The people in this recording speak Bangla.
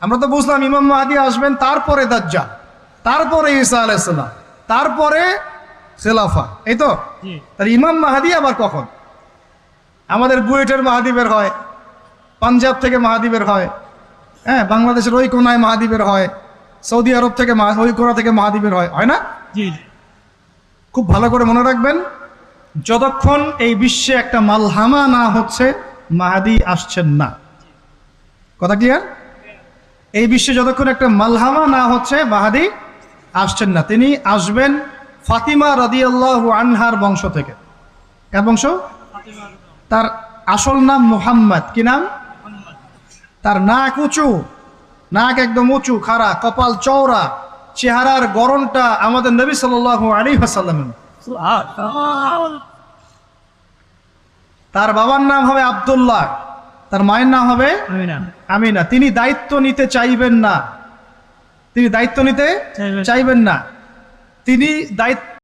আমরা তো বুঝলাম ইমাম মাহদী আসবেন, তারপরে দাজ্জাল, তারপরে ঈসা আলাইহিস সালাম, তারপরে খেলাফা, এই তো। তাহলে ইমাম মাহদী আবার কখন? আমাদের বুয়েটের মাহদী বের হয়, পাঞ্জাব থেকে মাহদী বের হয়, হ্যাঁ, বাংলাদেশের ওই কোনায় মাহদী বের হয়, সৌদি আরব থেকে ওই কোনা থেকে মাহদী বের হয়, হয় না? খুব ভালো করে মনে রাখবেন, যতক্ষণ এই বিশ্বে একটা মালহামা না হচ্ছে মাহদী আসছেন না। কথা ক্লিয়ার? এই বিশ্বে যতক্ষণ একটা মালহামা না হচ্ছে মাহদী আসছেন না। তিনি আসবেন ফাতিমা রাদিয়াল্লাহু আনহার বংশ থেকে। কার বংশ? তার আসল নাম মুহাম্মদ। কি নাম? তার নাক উঁচু, নাক একদম উঁচু খাড়া, কপাল চওড়া, চেহারার গড়নটা আমাদের নবী সাল্লাল্লাহু আলাইহি ওয়াসাল্লামের। তার বাবার নাম হবে আব্দুল্লাহ, তার মায়ের নাম হবে আমিনা। তিনি দায়িত্ব নিতে চাইবেন না, তিনি দায়িত্ব নিতে চাইবেন না, তিনি দায়িত্ব